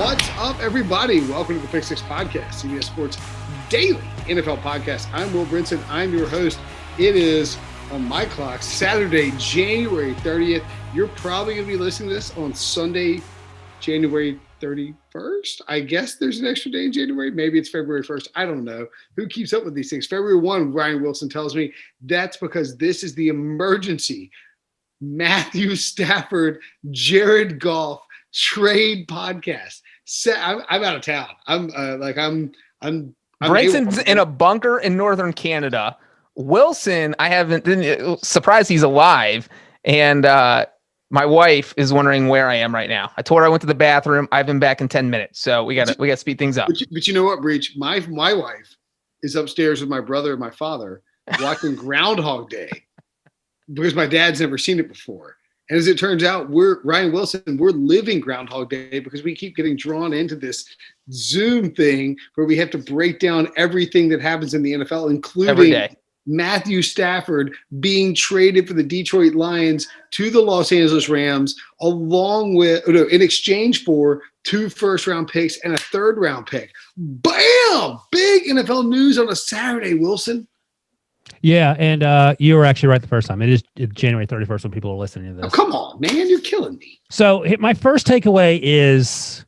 What's up, everybody? Welcome to the PickSix podcast, CBS Sports Daily NFL podcast. I'm Will Brinson. I'm your host. It is, on my clock, Saturday, January 30th. You're probably going to be listening to this on Sunday, January 31st. I guess there's an extra day in January. Maybe it's February 1st. I don't know. Who keeps up with these things? February 1, Ryan Wilson tells me. That's because this is the emergency Matthew Stafford, Jared Goff trade podcast. I'm out of town. I'm Brinson's in a bunker in northern Canada. Wilson, surprised he's alive. And my wife is wondering where I am right now. I told her I went to the bathroom. I've been back in 10 minutes. So we got to speed things up. But you know what, Breach? My wife is upstairs with my brother and my father watching Groundhog Day because my dad's never seen it before. And as it turns out, we're living Groundhog Day because we keep getting drawn into this Zoom thing where we have to break down everything that happens in the NFL, including Matthew Stafford being traded for the Detroit Lions to the Los Angeles Rams, in exchange for 2 first-round picks and a 3rd-round pick. Bam! Big NFL news on a Saturday, Wilson. Yeah, and you were actually right the first time. It is January 31st when people are listening to this. Oh, come on, man. You're killing me. So my first takeaway is,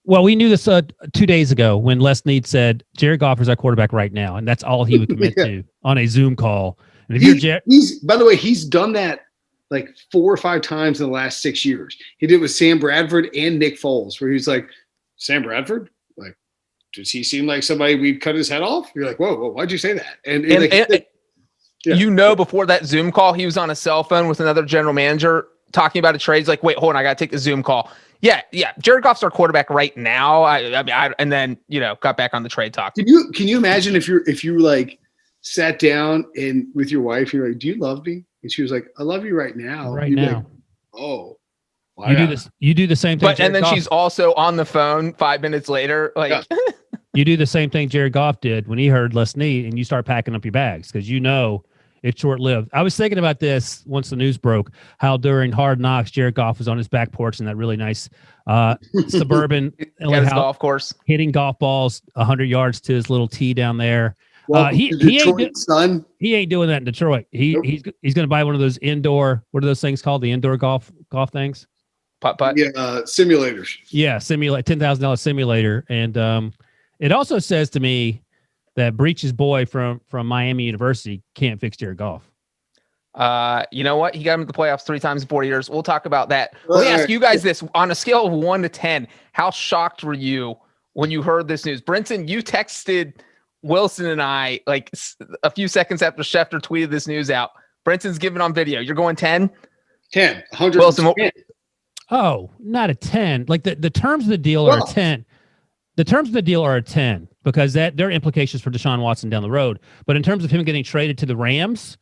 well, we knew this 2 days ago when Les Snead said Jared Goff is our quarterback right now, and that's all he would commit to on a Zoom call. And if by the way, he's done that like 4 or 5 times in the last 6 years. He did it with Sam Bradford and Nick Foles, where he was like, Sam Bradford? Like, does he seem like somebody we'd cut his head off? You're like, whoa, why'd you say that? And before that Zoom call, he was on a cell phone with another general manager talking about a trade. He's like, wait, hold on, I got to take the Zoom call. Yeah. Jared Goff's our quarterback right now. And then got back on the trade talk. Can you imagine if you like sat down and with your wife, you're like, do you love me? And she was like, I love you right now. Right now. Like, oh, wow. You do the same thing. And then she's also on the phone 5 minutes later. You do the same thing Jared Goff did when he heard Les Snead, and you start packing up your bags because it's short-lived. I was thinking about this once the news broke, how during Hard Knocks, Jared Goff was on his back porch in that really nice suburban golf course, hitting golf balls 100 yards to his little tee down there. He ain't doing that in Detroit. He's going to buy one of those indoor, what are those things called? The indoor golf things? Putt. Yeah, simulators. Yeah, $10,000 simulator. And it also says to me that Breach's boy from Miami University can't fix Jared Goff. You know what? He got him to the playoffs 3 times in 4 years. We'll talk about that. Let me ask you guys this. On a scale of 1 to 10, how shocked were you when you heard this news? Brinson, you texted Wilson and I like a few seconds after Schefter tweeted this news out. Brinson's giving on video. You're going 10? 10. 100. Wilson, oh, not a 10. Like the terms of the deal are a 10. The terms of the deal are a 10 because there are implications for Deshaun Watson down the road. But in terms of him getting traded to the Rams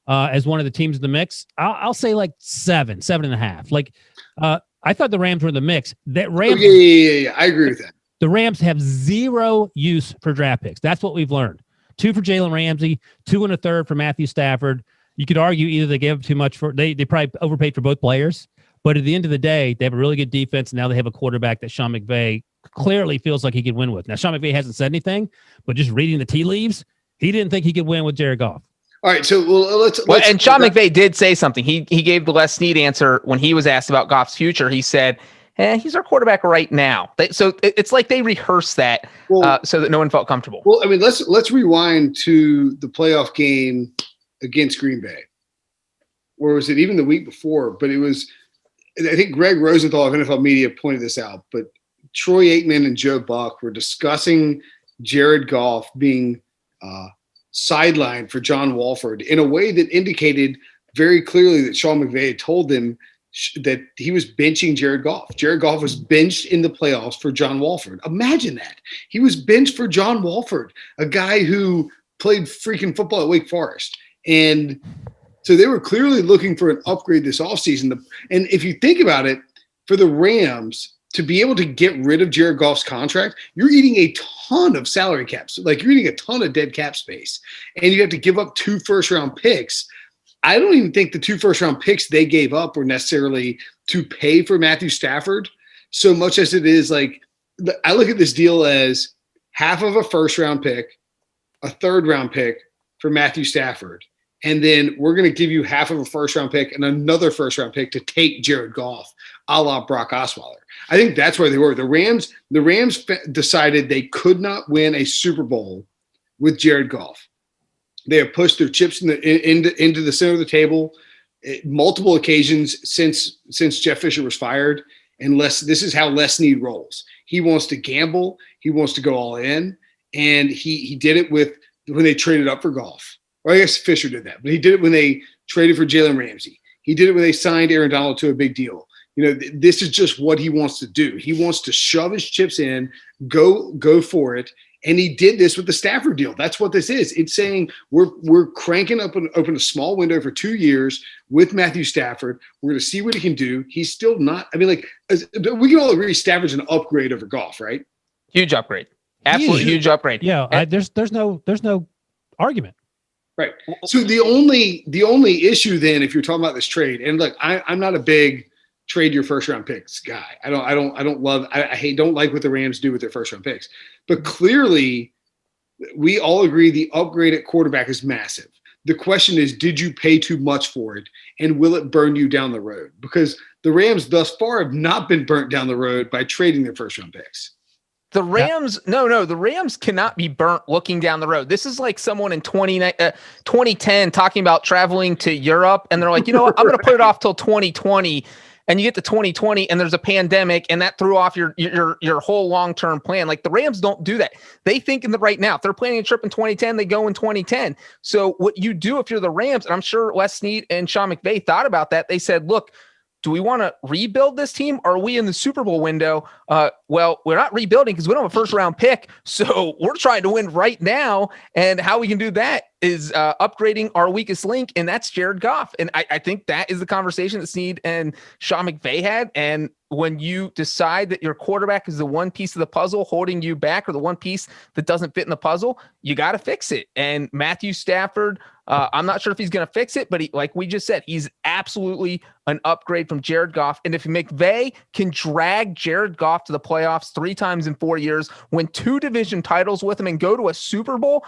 as one of the teams in the mix, I'll say like 7.5. Like I thought the Rams were in the mix. That Rams, yeah. I agree with that. The Rams have 0 use for draft picks. That's what we've learned. 2 for Jalen Ramsey, 2 and a 3rd for Matthew Stafford. You could argue either they gave up too much they probably overpaid for both players. But at the end of the day, they have a really good defense. And now they have a quarterback that Sean McVay clearly feels like he could win with. Now, Sean McVay hasn't said anything, but just reading the tea leaves, he didn't think he could win with Jared Goff. All right, so let's and Sean McVay did say something. He gave the Les Snead answer when he was asked about Goff's future. He said, he's our quarterback right now. So it's like they rehearsed that so that no one felt comfortable. Well, I mean, let's rewind to the playoff game against Green Bay. Or was it even the week before? But it was, I think Greg Rosenthal of NFL Media pointed this out, but Troy Aikman and Joe Buck were discussing Jared Goff being sidelined for John Wolford in a way that indicated very clearly that Sean McVay had told them that he was benching Jared Goff. Jared Goff was benched in the playoffs for John Wolford. Imagine that. He was benched for John Wolford, a guy who played freaking football at Wake Forest. And so they were clearly looking for an upgrade this offseason. And if you think about it, for the Rams to be able to get rid of Jared Goff's contract, you're eating a ton of salary caps. Like you're eating a ton of dead cap space. And you have to give up 2 first-round picks. I don't even think the 2 first-round picks they gave up were necessarily to pay for Matthew Stafford so much as it is like I look at this deal as half of a first-round pick, a third-round pick for Matthew Stafford, and then we're going to give you half of a first-round pick and another first-round pick to take Jared Goff, a la Brock Osweiler. I think that's where they were. The Rams decided they could not win a Super Bowl with Jared Goff. They have pushed their chips into the center of the table multiple occasions since Jeff Fisher was fired. And this is how Les Snead rolls. He wants to gamble. He wants to go all in. And he did it when they traded up for Goff. Well, I guess Fisher did that, but he did it when they traded for Jalen Ramsey. He did it when they signed Aaron Donald to a big deal. This is just what he wants to do. He wants to shove his chips in, go for it. And he did this with the Stafford deal. That's what this is. It's saying we're cranking open a small window for 2 years with Matthew Stafford. We're going to see what he can do. He's still not. I mean, we can all agree Stafford's an upgrade over Goff, right? Huge upgrade. Absolutely huge upgrade. Yeah, there's no argument. Right. So the only issue then, if you're talking about this trade, and look, I'm not a big trade your first round picks guy. I don't like what the Rams do with their first round picks. But clearly, we all agree the upgrade at quarterback is massive. The question is, did you pay too much for it, and will it burn you down the road? Because the Rams thus far have not been burnt down the road by trading their first round picks. The Rams, no, the Rams cannot be burnt looking down the road. This is like someone in 2010 talking about traveling to Europe, and they're like, you know what, I'm going to put it off till 2020. And you get to 2020 and there's a pandemic and that threw off your whole long-term plan. Like the Rams don't do that. They think in the right now. If they're planning a trip in 2010, they go in 2010. So what you do if you're the Rams, and I'm sure Les Snead and Sean McVay thought about that. They said, look, do we want to rebuild this team? Or are we in the Super Bowl window? Well, we're not rebuilding because we don't have a first-round pick. So we're trying to win right now. And how we can do that is upgrading our weakest link, and that's Jared Goff. And I think that is the conversation that Snead and Sean McVay had. And when you decide that your quarterback is the one piece of the puzzle holding you back, or the one piece that doesn't fit in the puzzle, you got to fix it. And Matthew Stafford, I'm not sure if he's going to fix it, but like we just said, he's absolutely an upgrade from Jared Goff. And if McVay can drag Jared Goff to the playoffs 3 times in 4 years, win 2 division titles with him, and go to a Super Bowl,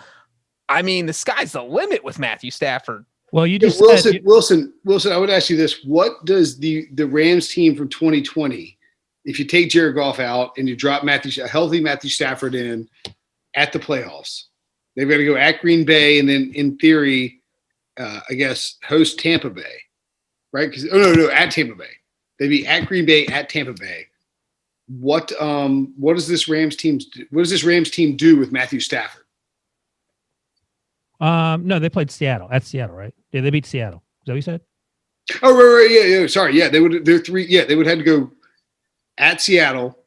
I mean, the sky's the limit with Matthew Stafford. Well, you just Wilson. I would ask you this: what does the Rams team from 2020, if you take Jared Goff out and you drop a healthy Matthew Stafford in at the playoffs, they've got to go at Green Bay and then, in theory, I guess host Tampa Bay, right? At Tampa Bay. They'd be at Green Bay, at Tampa Bay. What does this Rams team do with Matthew Stafford? No, they played Seattle. At Seattle, right? Yeah, they beat Seattle. Is that what you said? Oh, right. Yeah. Sorry. Yeah, they would have to go at Seattle,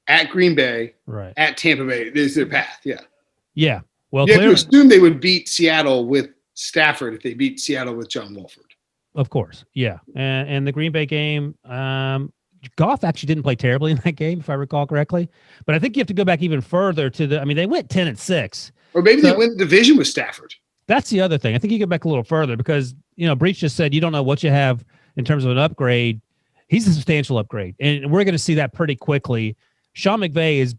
at Green Bay, right, at Tampa Bay. Is their path. Yeah. Yeah. Well, you have to assume they would beat Seattle with Stafford if they beat Seattle with John Wolford. Of course. Yeah. And the Green Bay game, Goff actually didn't play terribly in that game, if I recall correctly. But I think you have to go back even further they went 10-6. Or maybe they win the division with Stafford. That's the other thing. I think you go back a little further because, Breach just said you don't know what you have in terms of an upgrade. He's a substantial upgrade, and we're going to see that pretty quickly. Sean McVay is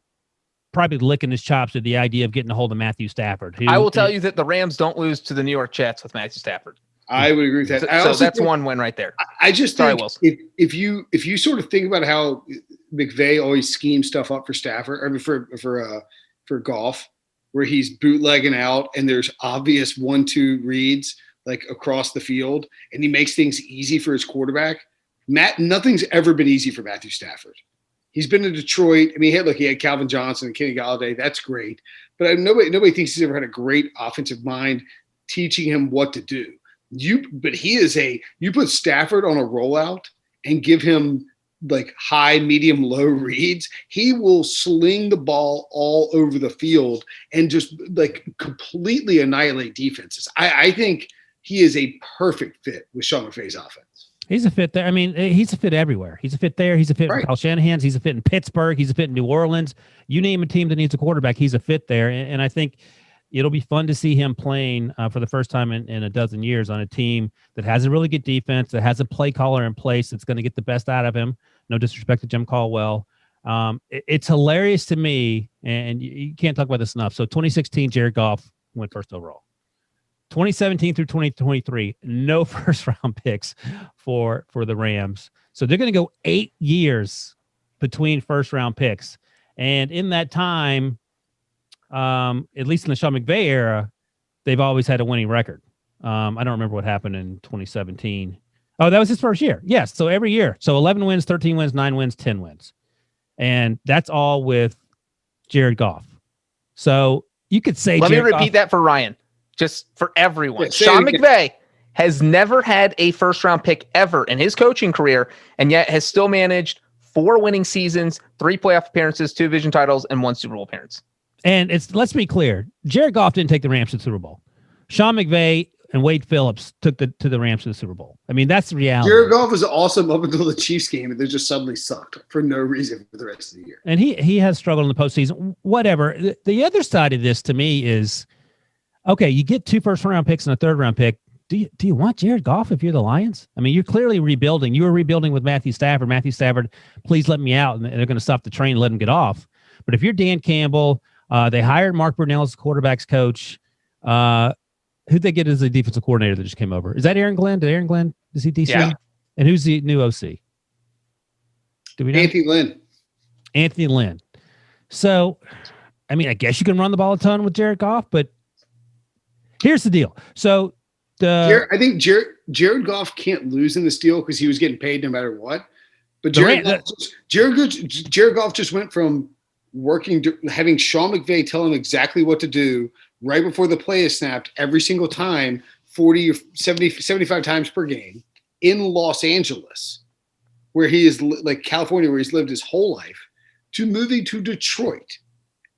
probably licking his chops at the idea of getting a hold of Matthew Stafford. I will tell you that the Rams don't lose to the New York Jets with Matthew Stafford. I would agree with that. So that's one win right there. I just think if you sort of think about how McVay always schemes stuff up for Stafford, I mean for Goff, where he's bootlegging out and there's obvious 1-2 reads like across the field, and he makes things easy for his quarterback. Nothing's ever been easy for Matthew Stafford. He's been in Detroit. I mean, he had Calvin Johnson and Kenny Galladay. That's great. But nobody thinks he's ever had a great offensive mind teaching him what to do. You put Stafford on a rollout and give him like high, medium, low reads, he will sling the ball all over the field and just like completely annihilate defenses. I think he is a perfect fit with Sean McVay's offense. He's a fit there. I mean, he's a fit everywhere. He's a fit there. He's a fit in Kyle Shanahan's. He's a fit in Pittsburgh. He's a fit in New Orleans. You name a team that needs a quarterback, he's a fit there. And I think it'll be fun to see him playing for the first time in a dozen years on a team that has a really good defense, that has a play caller in place that's going to get the best out of him. No disrespect to Jim Caldwell. It's hilarious to me, and you can't talk about this enough. So 2016, Jared Goff went first overall. 2017 through 2023, no first round picks for the Rams. So they're going to go 8 years between first round picks. And in that time, at least in the Sean McVay era, they've always had a winning record. I don't remember what happened in 2017. Oh, that was his first year. Yes. So every year. So 11 wins, 13 wins, 9 wins, 10 wins. And that's all with Jared Goff. So you could say, let me repeat that for Ryan, just for everyone. Sean McVay has never had a first round pick ever in his coaching career, and yet has still managed 4 winning seasons, 3 playoff appearances, 2 division titles, and 1 Super Bowl appearance. And let's be clear. Jared Goff didn't take the Rams to the Super Bowl. Sean McVay and Wade Phillips took to the Rams to the Super Bowl. I mean, that's the reality. Jared Goff was awesome up until the Chiefs game, and they just suddenly sucked for no reason for the rest of the year. And he has struggled in the postseason. Whatever. The other side of this to me is, okay, you get 2 first-round picks and a third-round pick. Do you want Jared Goff if you're the Lions? I mean, you're clearly rebuilding. You were rebuilding with Matthew Stafford. Matthew Stafford, please let me out, and they're going to stop the train and let him get off. But if you're Dan Campbell, they hired Mark Brunell as the quarterback's coach. Who'd they get as the defensive coordinator that just came over? Is that Aaron Glenn? Is he DC? Yeah. And who's the new OC? Do we know? Anthony Lynn. So, I mean, I guess you can run the ball a ton with Jared Goff, but here's the deal. So, I think Jared Goff can't lose in this deal because he was getting paid no matter what. But Jared Goff just went from having Sean McVay tell him exactly what to do right before the play is snapped every single time, 40 or 70, 75 times per game in Los Angeles, where he is like California, where he's lived his whole life, to moving to Detroit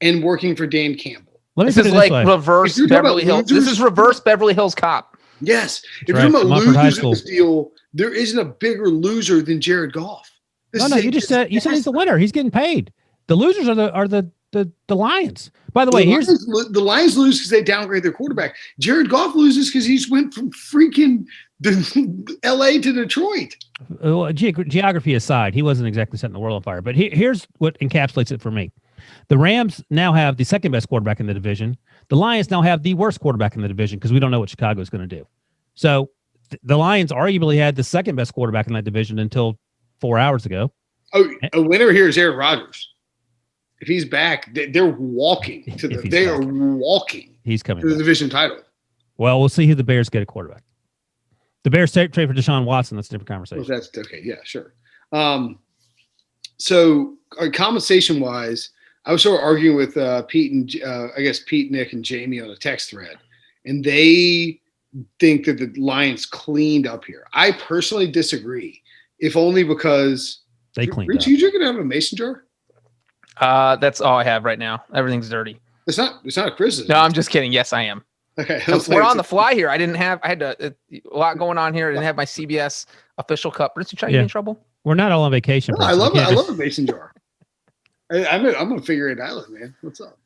and working for Dan Campbell. This is like reverse Beverly Hills. This is reverse Beverly Hills Cop. Yes. If you're talking about losers in this deal, there isn't a bigger loser than Jared Goff. No, you said he's the winner. He's getting paid. The losers are the Lions. By the way, the Lions lose because they downgrade their quarterback. Jared Goff loses because he's went from freaking L.A. to Detroit. Geography aside, he wasn't exactly setting the world on fire. But here's what encapsulates it for me. The Rams now have the second best quarterback in the division. The Lions now have the worst quarterback in the division because we don't know what Chicago is going to do. So the Lions arguably had the second best quarterback in that division until 4 hours ago. Oh, a winner here is Aaron Rodgers. If he's back, they're walking to the. They are walking. He's coming to the division title. Well, we'll see who the Bears get a quarterback. The Bears trade for Deshaun Watson. That's a different conversation. Well, that's okay. Yeah, sure. So compensation wise, I was sort of arguing with Pete and I guess Pete, Nick, and Jamie on a text thread, and they think that the Lions cleaned up here. I personally disagree, if only because they cleaned up. You drinking out of a mason jar? That's all I have right now. Everything's dirty. It's not a criticism. No, I'm just kidding. Yes, I am. Okay. We're on the fly here. I had a lot going on here. I didn't have my CBS official cup. But it's trying to get in trouble. We're not all on vacation. No, I love a mason jar. I'm gonna figure it out, man. What's up?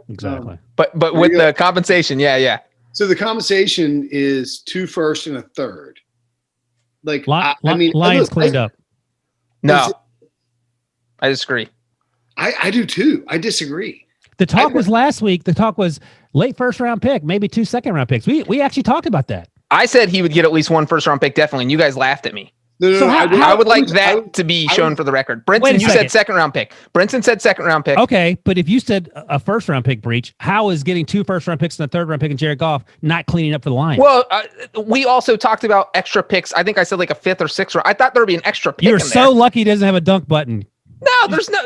Exactly. But with the compensation, yeah. So the compensation is 2 firsts and a third. Like Lions cleaned up. No, I disagree. I do too. I disagree. The talk was last week. The talk was late first round pick, maybe 2 second round picks. We actually talked about that. I said he would get at least 1 first round pick, definitely, and you guys laughed at me. No, I would like that to be shown for the record. Brinson, you said second round pick. Brinson said second round pick. Okay, but if you said a first round pick breach, how is getting 2 first round picks and a third round pick and Jared Goff not cleaning up for the Lions? Well, we also talked about extra picks. I think I said like a 5th or 6th round. I thought there would be an extra pick. You're so lucky he doesn't have a dunk button. No, there's no.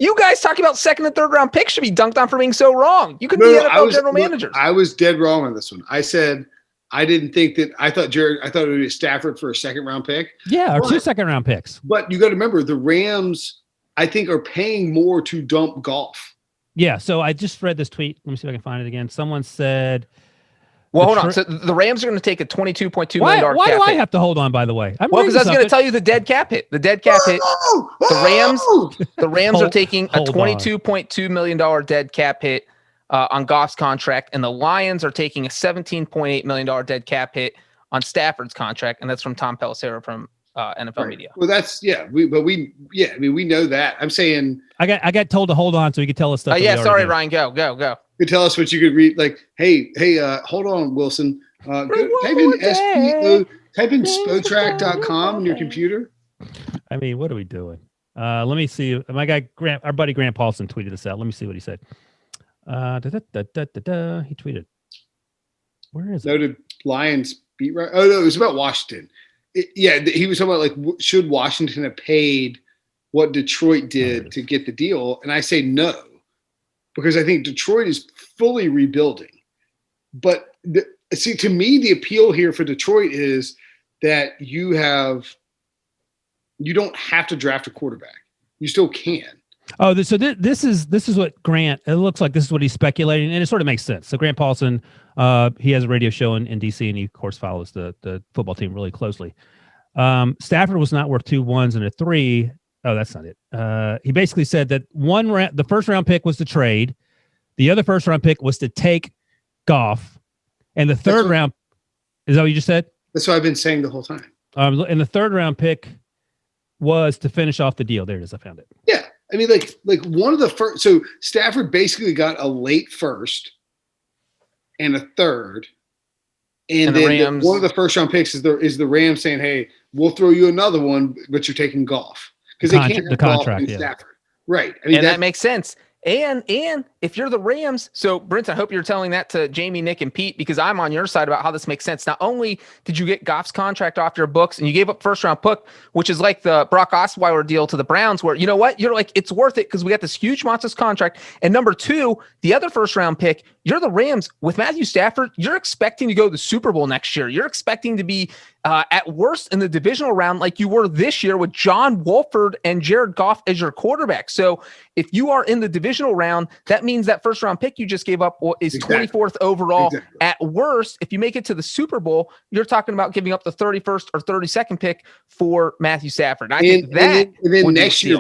You guys talking about second and third round picks should be dunked on for being so wrong. You could be NFL general managers. I was dead wrong on this one. I said I didn't think that. I thought it would be Stafford for a second round pick. Yeah, or 2 second round picks. But you got to remember the Rams, I think, are paying more to dump Goff. Yeah. So I just read this tweet. Let me see if I can find it again. Someone said. Well, hold on. So the Rams are going to take a $22.2 million cap hit. Why do I have to hold on, by the way? Because I was going to tell you the dead cap hit. The dead cap hit. The Rams are taking a $22.2 million dead cap hit on Goff's contract, and the Lions are taking a $17.8 million dead cap hit on Stafford's contract, and that's from Tom Pelissero from NFL media. Well, we know that. I'm saying I got told to hold on so he could tell us stuff. Sorry, Ryan. Go. You tell us what you could read. Like, hey, hold on, Wilson. Type in spotrack.com on your computer. I mean, what are we doing? Let me see. My guy our buddy Grant Paulson tweeted this out. Let me see what he said. He tweeted. Where is it? Noted Lions beat right. Oh no, it was about Washington. He was talking about like should Washington have paid what Detroit did to get the deal, and I say no, because I think Detroit is fully rebuilding. But to me, the appeal here for Detroit is that you don't have to draft a quarterback. You still can. Oh, so this is what Grant. It looks like this is what he's speculating, and it sort of makes sense. So Grant Paulson, he has a radio show in DC, and he of course follows the football team really closely. Stafford was not worth 2 1s and a 3. Oh, that's not it. He basically said that the first round pick was to trade, the other first round pick was to take Goff, and the third round. Is that what you just said? That's what I've been saying the whole time. And the third round pick was to finish off the deal. There it is. I found it. Yeah. I mean, like one of the first. So Stafford basically got a late first and a third, and then one of the first round picks is the Rams saying, "Hey, we'll throw you another one, but you're taking Goff because they can't have Goff and Stafford." Right. I mean, that makes sense. And if you're the Rams, so Brent, I hope you're telling that to Jamie, Nick, and Pete, because I'm on your side about how this makes sense. Not only did you get Goff's contract off your books and you gave up first round pick, which is like the Brock Osweiler deal to the Browns, where you know what? You're like, it's worth it because we got this huge monstrous contract. And number two, the other first round pick, you're the Rams with Matthew Stafford. You're expecting to go to the Super Bowl next year. You're expecting to be at worst in the divisional round like you were this year with John Wolford and Jared Goff as your quarterback. So if you are in the divisional round, that means that first round pick you just gave up is 24th overall. Exactly. At worst, if you make it to the Super Bowl, you're talking about giving up the 31st or 32nd pick for Matthew Stafford. And then next year,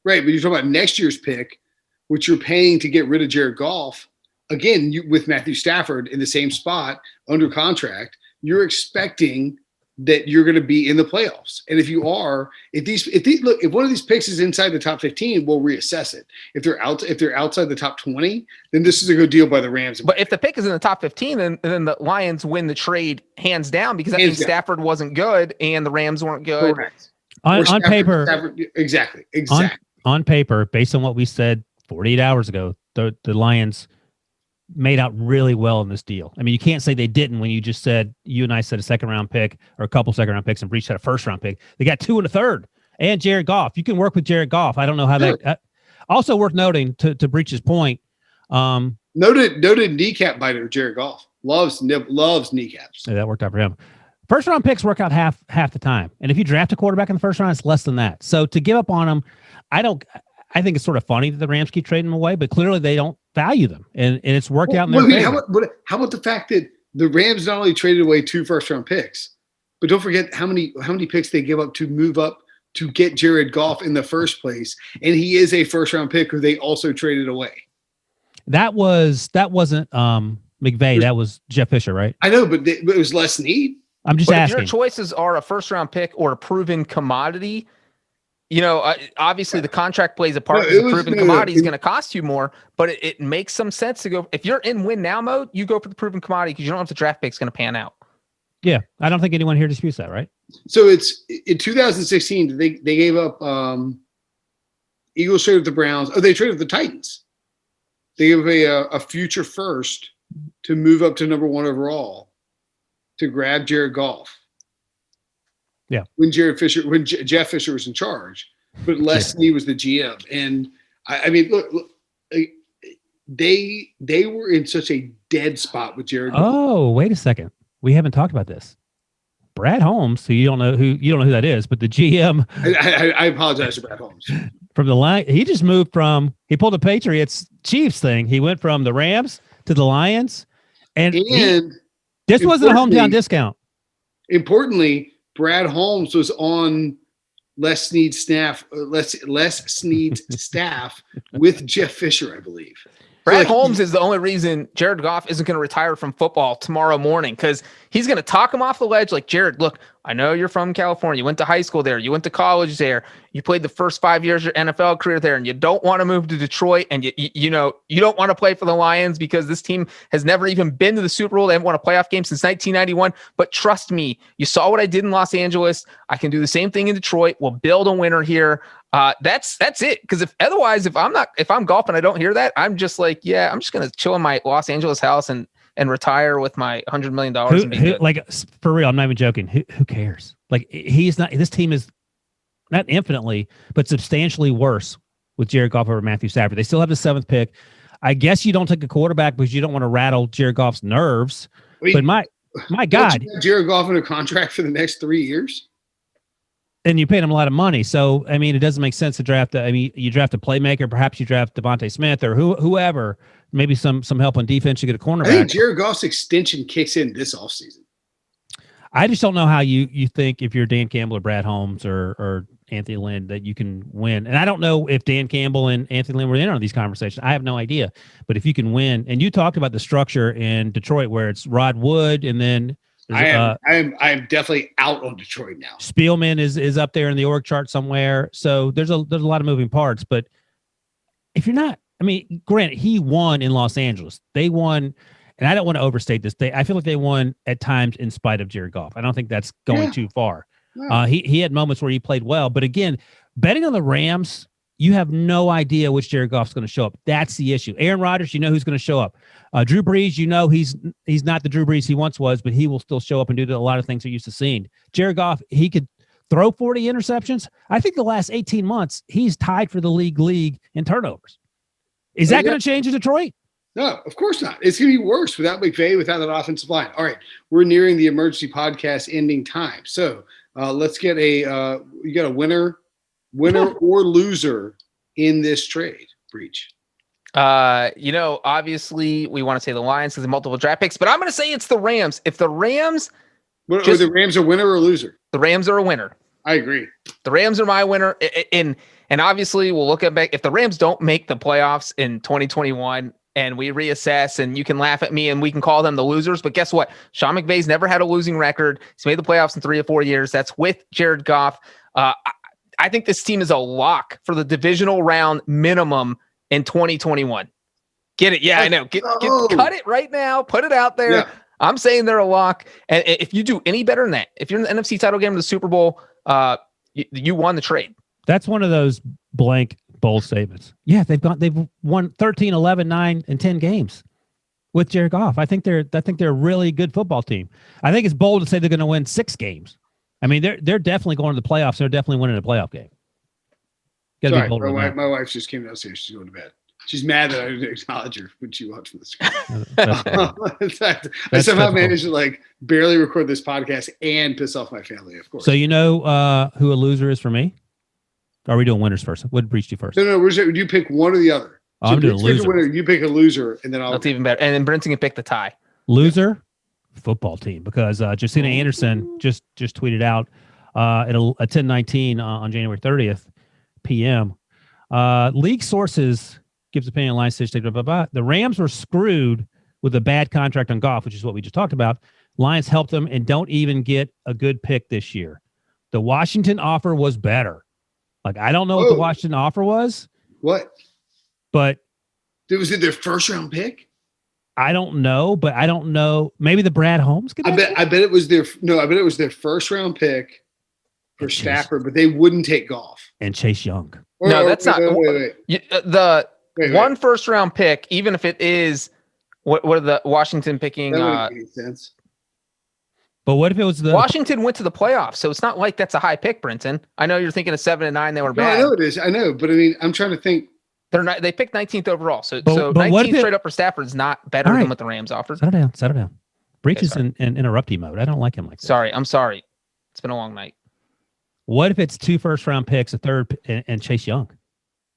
right? But you're talking about next year's pick, which you're paying to get rid of Jared Goff. Again, with Matthew Stafford in the same spot under contract, you're expecting that you're going to be in the playoffs. And if you are, if one of these picks is inside the top 15, we'll reassess it. If they're outside the top 20, then this is a good deal by the Rams. But if the pick is in the top 15, then the Lions win the trade hands down, because that means Stafford wasn't good and the Rams weren't good. Correct. On paper, exactly. On paper, based on what we said 48 hours ago, the Lions made out really well in this deal. I mean, you can't say they didn't when you and I said a second round pick or a couple second round picks and Breach had a first round pick. They got 2 and a third and Jared Goff. You can work with Jared Goff. I don't know how that also worth noting to Breach's point. Noted kneecap biter, Jared Goff loves kneecaps. Yeah, that worked out for him. First round picks work out half the time. And if you draft a quarterback in the first round, it's less than that. So to give up on them, I think it's sort of funny that the Rams keep trading them away, but clearly they don't value them, and it's worked out in their favor. How about the fact that the Rams not only traded away 2 first-round picks, but don't forget how many picks they give up to move up to get Jared Goff in the first place, and he is a first-round pick who they also traded away. That wasn't McVay. That was Jeff Fisher, right? I know, but it was less need. I'm just asking. If your choices are a first-round pick or a proven commodity, obviously the contract plays a part. The proven commodity is going to cost you more, but it makes some sense to go. If you're in win now mode, you go for the proven commodity because you don't have the draft pick's going to pan out. Yeah, I don't think anyone here disputes that, right? So it's in 2016 they gave up. Eagles traded with the Browns. Oh, they traded with the Titans. They gave a future first to move up to number 1 overall to grab Jared Goff. Yeah. When Jeff Fisher was in charge, but Les Snead was the GM. And I mean, look, they were in such a dead spot with Jared Goff. Oh, wait a second. We haven't talked about this. Brad Holmes, who you don't know who that is, but the GM. I apologize to Brad Holmes. From the line, he just moved he pulled a Patriots Chiefs thing. He went from the Rams to the Lions. And this wasn't a hometown discount. Importantly, Brad Holmes was on Les Snead's staff with Jeff Fisher, I believe. Brad Holmes is the only reason Jared Goff isn't going to retire from football tomorrow morning, because he's going to talk him off the ledge like, Jared, look, I know you're from California. You went to high school there. You went to college there. You played the first 5 years of your NFL career there, and you don't want to move to Detroit, and you don't want to play for the Lions because this team has never even been to the Super Bowl. They haven't won a playoff game since 1991. But trust me, you saw what I did in Los Angeles. I can do the same thing in Detroit. We'll build a winner here. That's it. Because if I'm golfing, I don't hear that. I'm just like, yeah, I'm just gonna chill in my Los Angeles house and retire with my $100 million. Like, for real, I'm not even joking. Who cares? Like, he's not. This team is not infinitely, but substantially worse with Jared Goff over Matthew Stafford. They still have the 7th pick. I guess you don't take a quarterback because you don't want to rattle Jared Goff's nerves. But my God, Jared Goff in a contract for the next 3 years. And you paid him a lot of money. So, I mean, it doesn't make sense to draft. You draft a playmaker. Perhaps you draft Devontae Smith or whoever. Maybe some help on defense. You get a cornerback. I think Jared Goff's extension kicks in this offseason. I just don't know how you think if you're Dan Campbell or Brad Holmes or Anthony Lynn that you can win. And I don't know if Dan Campbell and Anthony Lynn were in on these conversations. I have no idea. But if you can win, and you talked about the structure in Detroit where it's Rod Wood and then I'm definitely out on Detroit now. Spielman is up there in the org chart somewhere. So there's a lot of moving parts. But if you're not, I mean, granted, he won in Los Angeles. They won, and I don't want to overstate this. I feel like they won at times in spite of Jared Goff. I don't think that's going too far. No. He had moments where he played well. But again, betting on the Rams, you have no idea which Jared Goff's going to show up. That's the issue. Aaron Rodgers, you know who's going to show up. Drew Brees, he's not the Drew Brees he once was, but he will still show up and do a lot of things we're used to seeing. Jared Goff, he could throw 40 interceptions. I think the last 18 months, he's tied for the league in turnovers. Is that going to change in Detroit? No, of course not. It's going to be worse without McVay, without that offensive line. All right, we're nearing the emergency podcast ending time. So let's get you got a winner or loser in this trade breach. Obviously we want to say the Lions because of multiple draft picks, but I'm going to say it's the Rams. If the Rams, are the Rams a winner or a loser? The Rams are a winner. I agree. The Rams are my winner. And obviously we'll look at back. If the Rams don't make the playoffs in 2021 and we reassess, and you can laugh at me and we can call them the losers, but guess what? Sean McVay's never had a losing record. He's made the playoffs in 3 or 4 years. That's with Jared Goff. I think this team is a lock for the divisional round minimum in 2021. Get it? Yeah, I know. Cut it right now. Put it out there. Yeah. I'm saying they're a lock. And if you do any better than that, if you're in the NFC title game of the Super Bowl, you won the trade. That's one of those blank bold statements. Yeah, they've won 13, 11, 9, and 10 games with Jared Goff. I think they're a really good football team. I think it's bold to say they're going to win 6 games. I mean, they're definitely going to the playoffs. They're definitely winning a playoff game. Sorry, my wife just came downstairs. She's going to bed. She's mad that I didn't acknowledge her when she watched from the screen. In fact, I somehow managed to barely record this podcast and piss off my family, of course. So you know who a loser is for me? Or are we doing winners first? What breached you first? No. You pick one or the other. So I'm doing a loser. Winner, you pick a loser, and then That's even better. And then Brenton can pick the tie. Loser, football team, because Josina Anderson just tweeted out at 10:19 on January 30th p.m. League sources gives opinion on line stage. The Rams were screwed with a bad contract on Goff, which is what we just talked about. Lions helped them and don't even get a good pick this year. The Washington offer was better. I don't know what the Washington offer was. What? But was it their first round pick? I don't know, but I don't know. Maybe the Brad Holmes. I bet it was their first round pick for Stafford, but they wouldn't take Goff and Chase Young. That's not the one first round pick. Even if it is, what are the Washington picking? That wouldn't make any sense. But what if it was Washington went to the playoffs, so it's not like that's a high pick, Brenton. I know you're thinking of 7 and 9; they were bad. I know it is. I know, but I mean, I'm trying to think. They're not. They picked 19th overall, so 19th straight up for Stafford is not better than what the Rams offered. Settle down. Breach is in interrupty mode. I don't like him like that. Sorry, I'm sorry. It's been a long night. What if it's 2 first-round picks, a third, and Chase Young?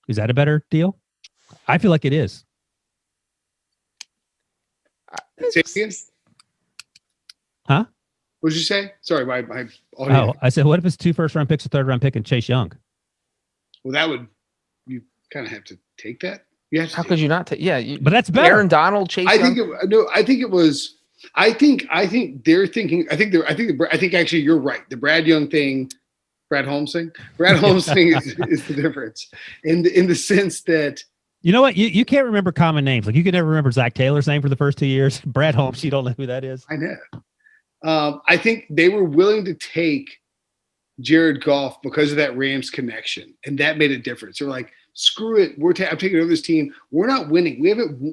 Is that a better deal? I feel like it is. Say it again? Huh? What did you say? Sorry, my audio. I said, what if it's 2 first-round picks, a third-round pick, and Chase Young? Well, you kind of have to take that. How could you not take? Yeah, but that's better. Aaron Donald, Chase Young. I think it was. I think they're thinking. I think actually you're right. The Brad Holmes thing is the difference in the sense that. You know what? You can't remember common names. Like you can never remember Zach Taylor's name for the first 2 years. Brad Holmes, you don't know who that is. I know. I think they were willing to take Jared Goff because of that Rams connection, and that made a difference. They're like, screw it, I'm taking over this team. We're not winning.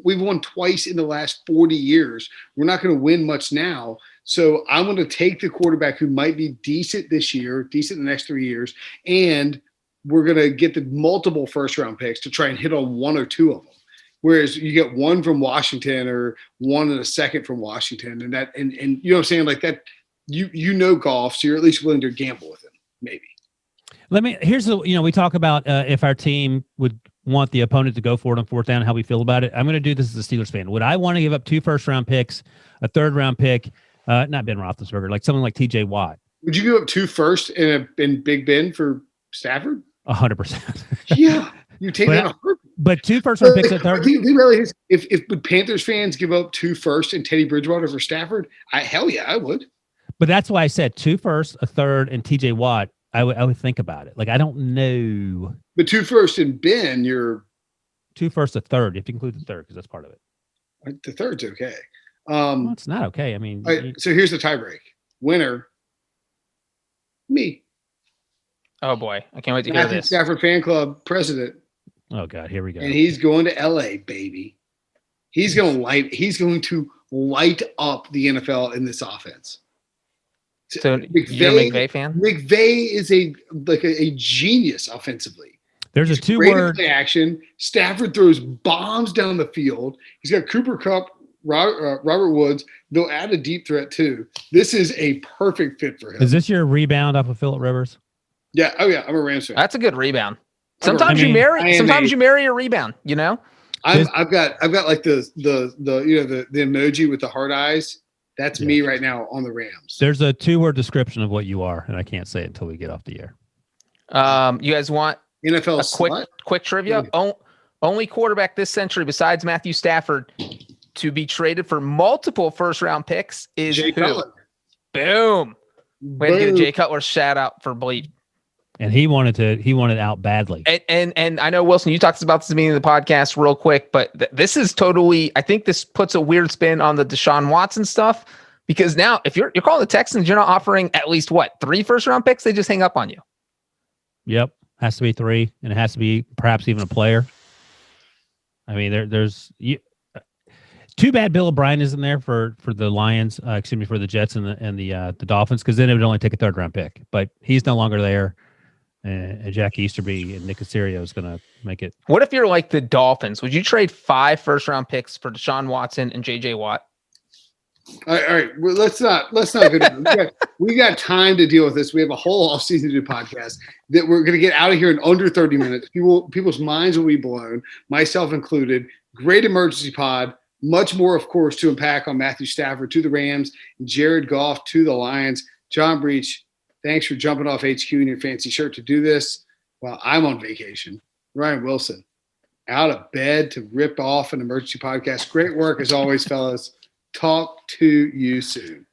We've won twice in the last 40 years. We're not going to win much now. So I'm going to take the quarterback who might be decent this year, decent in the next 3 years, and we're going to get the multiple first-round picks to try and hit on one or two of them. Whereas you get one from Washington or one and a second from Washington, and you know what I'm saying, like that. You know Goff, so you're at least willing to gamble with him, maybe. We talk about if our team would want the opponent to go for it on fourth down, how we feel about it. I'm going to do this as a Steelers fan. Would I want to give up 2 first-round picks, a third-round pick, not Ben Roethlisberger, like someone like T.J. Watt? Would you give up 2 first in Big Ben for Stafford? 100%. Yeah, you take that. But 2 first-round picks at third. If Panthers fans give up 2 first and Teddy Bridgewater for Stafford, hell yeah, I would. But that's why I said 2 first, a third, and T.J. Watt. I would think about it. Like I don't know. But 2 first and Ben, you're 2 first, a third. If you include the third, because that's part of it. The third's okay. Well, it's not okay. I mean, so here's the tiebreak. Winner, me. Oh boy, I can't wait to hear Matthew this. Stafford fan club president. Oh God, here we go. And he's going to LA, baby. He's going to light up the NFL in this offense. So you're a McVay fan? McVay is a genius offensively. There's a 2-word play action. Stafford throws bombs down the field. He's got Cooper Kupp, Robert Woods. They'll add a deep threat too. This is a perfect fit for him. Is this your rebound off of Phillip Rivers? Yeah. Oh yeah. I'm a Rams fan. That's a good rebound. Sometimes you marry a rebound. You know. I've got like the emoji with the hard eyes. That's me right now on the Rams. There's a 2-word description of what you are, and I can't say it until we get off the air. You guys want NFL a quick trivia? Only quarterback this century besides Matthew Stafford to be traded for multiple first-round picks is Jay who? Cutler. Boom. Way to give Jay Cutler shout out for bleed. And he wanted out badly. And I know, Wilson, you talked about this at the beginning of the podcast real quick, but this is totally, I think this puts a weird spin on the Deshaun Watson stuff, because now if you're calling the Texans, you're not offering at least 3 first-round picks? They just hang up on you. Yep. Has to be 3, and it has to be perhaps even a player. I mean, too bad Bill O'Brien isn't there for the Lions, for the Jets and the Dolphins, because then it would only take a third-round pick. But he's no longer there. And Jack Easterby and Nick Caserio is going to make it. What if you're like the Dolphins? Would you trade 5 first-round picks for Deshaun Watson and J.J. Watt? All right. Well, let's not. We got time to deal with this. We have a whole offseason to do podcast that we're going to get out of here in under 30 minutes. People's minds will be blown, myself included. Great emergency pod. Much more, of course, to unpack on Matthew Stafford to the Rams, Jared Goff to the Lions. John Breach, thanks for jumping off HQ in your fancy shirt to do this while I'm on vacation. Ryan Wilson, out of bed to rip off an emergency podcast. Great work as always, fellas. Talk to you soon.